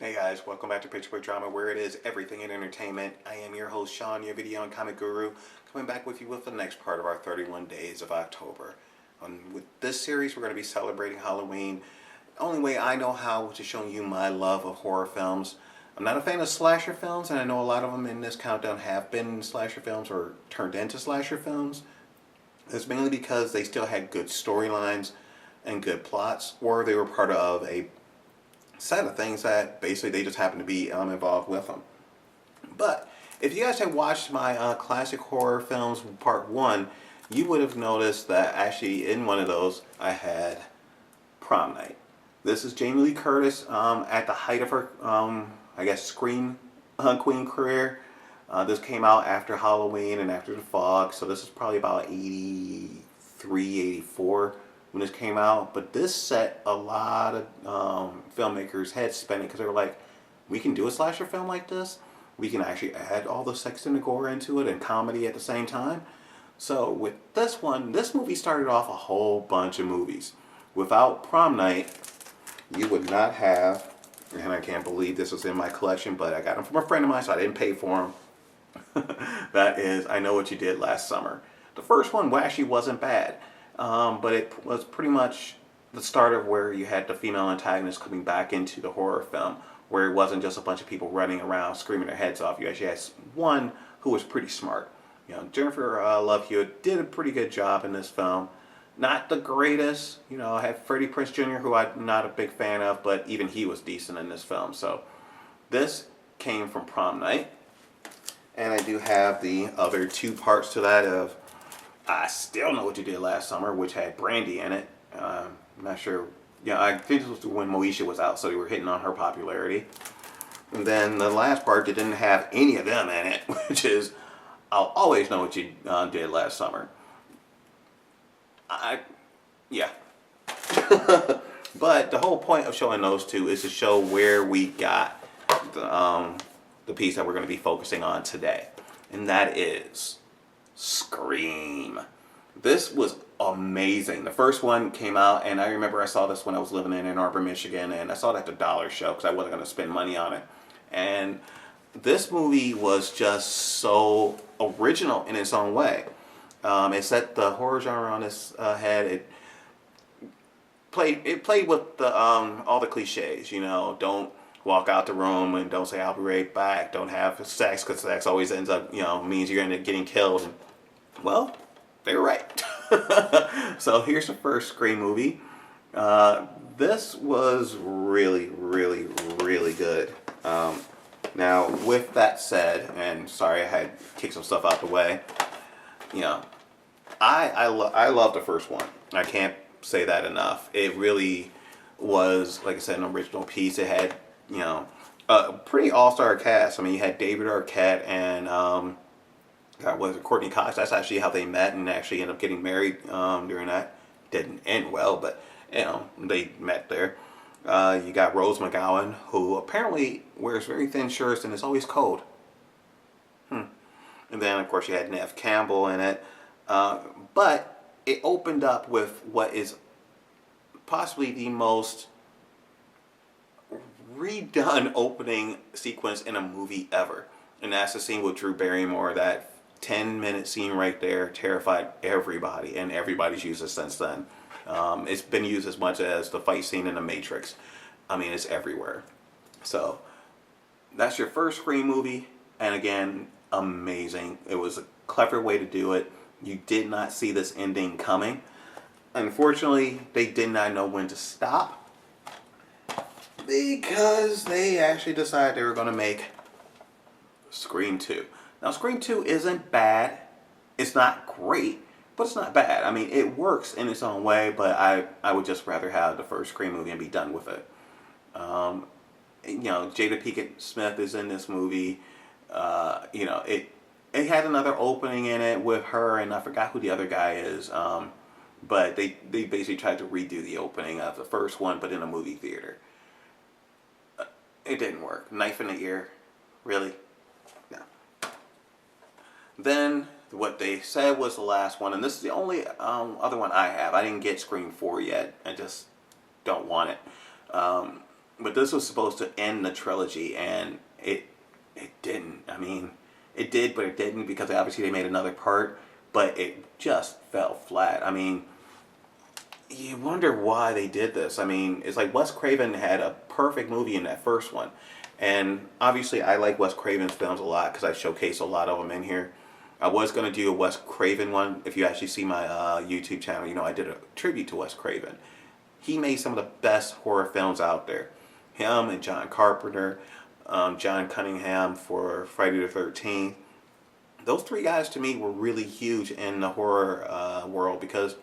Hey guys, welcome back to Picture Book Drama, where it is everything in entertainment. I am your host Sean, your video and comic guru, coming back with you with the next part of our 31 days of October. With this series, we're going to be celebrating Halloween. The only way I know how, which is showing you my love of horror films. I'm not a fan of slasher films, and I know a lot of them in this countdown have been slasher films or turned into slasher films. It's mainly because they still had good storylines and good plots, or they were part of a set of things that basically they just happen to be involved with them. But if you guys have watched my classic horror films part 1, you would have noticed that actually in one of those I had Prom Night. This is Jamie Lee Curtis at the height of her, I guess, Scream Queen career. This came out after Halloween and after The Fog, so this is probably about 83, 84 when this came out. But this set a lot of filmmakers' heads spinning because they were like, we can do a slasher film like this? We can actually add all the sex and the gore into it and comedy at the same time? So with this one, this movie started off a whole bunch of movies. Without Prom Night, you would not have, and I can't believe this was in my collection, but I got them from a friend of mine, so I didn't pay for them. That is I Know What You Did Last Summer. The first one actually wasn't bad, but it was pretty much the start of where you had the female antagonist coming back into the horror film, where it wasn't just a bunch of people running around screaming their heads off. You actually had one who was pretty smart. You know, Jennifer Love Hewitt did a pretty good job in this film. Not the greatest, you know. I had Freddie Prinze Jr., who I'm not a big fan of, but even he was decent in this film. So this came from Prom Night. And I do have the other two parts to that of I Still Know What You Did Last Summer, which had Brandy in it. I'm not sure. Yeah, I think this was when Moesha was out, so they were hitting on her popularity. And then the last part that didn't have any of them in it, which is I'll Always Know What You Did Last Summer. Yeah. But the whole point of showing those two is to show where we got the piece that we're going to be focusing on today. And that is Scream. This was amazing. The first one came out, and I remember I saw this when I was living in Ann Arbor, Michigan, and I saw it at the Dollar Show because I wasn't going to spend money on it. And this movie was just so original in its own way. It set the horror genre on its head. It played with the all the cliches. You know, don't walk out the room and don't say I'll be right back. Don't have sex because sex always ends up, you know, means you're gonna end up getting killed. And, well, they were right. So here's the first Scream movie. This was really, really, really good. Now, with that said, and sorry I had kicked some stuff out the way. You know, I love the first one. I can't say that enough. It really was, like I said, an original piece. It had, you know, a pretty all-star cast. I mean, you had David Arquette and was it Courtney Cox? That's actually how they met and actually ended up getting married during that. Didn't end well, but you know, they met there. You got Rose McGowan, who apparently wears very thin shirts and is always cold. And then, of course, you had Neve Campbell in it. But it opened up with what is possibly the most redone opening sequence in a movie ever. And that's the scene with Drew Barrymore. That 10-minute scene right there terrified everybody, and everybody's used it since then. It's been used as much as the fight scene in The Matrix. I mean, it's everywhere. So that's your first Scream movie. And again, amazing. It was a clever way to do it. You did not see this ending coming. Unfortunately, they did not know when to stop because they actually decided they were going to make Scream 2. Now, Scream 2 isn't bad. It's not great, but it's not bad. I mean, it works in its own way, but I would just rather have the first Scream movie and be done with it. You know, Jada Pinkett Smith is in this movie. You know, it had another opening in it with her, and I forgot who the other guy is. But they basically tried to redo the opening of the first one, but in a movie theater. It didn't work. Knife in the ear, really? No. Then what they said was the last one, and this is the only other one I have. I didn't get Scream 4 yet. I just don't want it. But this was supposed to end the trilogy, and it didn't. I mean, it did, but it didn't, because obviously they made another part, but it just fell flat. I mean, you wonder why they did this. I mean, it's like Wes Craven had a perfect movie in that first one. And obviously I like Wes Craven's films a lot because I showcase a lot of them in here. I was going to do a Wes Craven one. If you actually see my YouTube channel, you know I did a tribute to Wes Craven. He made some of the best horror films out there. Him and John Carpenter, John Cunningham for Friday the 13th. Those three guys to me were really huge in the horror world because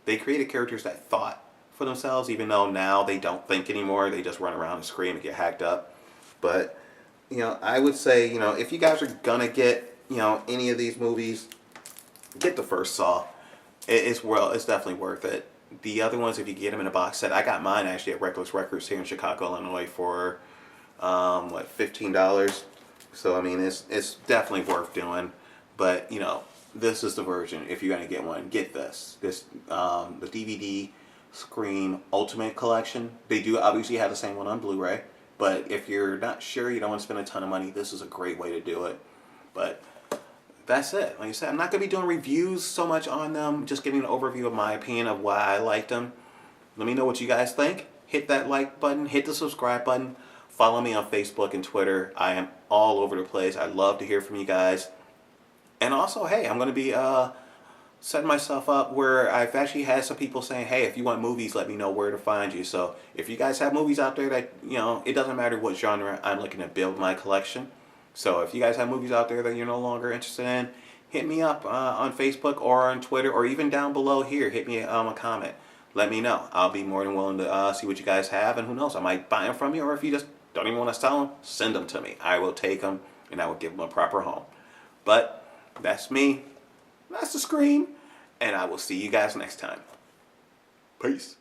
they created characters that thought for themselves, even though now they don't think anymore. They just run around and scream and get hacked up. But, you know, I would say, you know, if you guys are going to get, you know, any of these movies, get the first Saw. It's definitely worth it. The other ones, if you get them in a box set, I got mine actually at Reckless Records here in Chicago, Illinois for, what, $15. So, I mean, it's definitely worth doing. But, you know, this is the version. If you're going to get one, get this. The DVD Scream Ultimate Collection. They do obviously have the same one on Blu-ray. But if you're not sure, you don't want to spend a ton of money, this is a great way to do it. But that's it. Like I said, I'm not going to be doing reviews so much on them. Just giving an overview of my opinion of why I liked them. Let me know what you guys think. Hit that like button. Hit the subscribe button. Follow me on Facebook and Twitter. I am all over the place. I'd love to hear from you guys. And also, hey, I'm going to be setting myself up where I've actually had some people saying, hey, if you want movies, let me know where to find you. So if you guys have movies out there that, you know, it doesn't matter what genre I'm looking to build my collection. So if you guys have movies out there that you're no longer interested in, hit me up on Facebook or on Twitter, or even down below here. Hit me a comment. Let me know. I'll be more than willing to see what you guys have. And who knows, I might buy them from you. Or if you just don't even want to sell them, send them to me. I will take them and I will give them a proper home. But that's me. That's the Scream. And I will see you guys next time. Peace.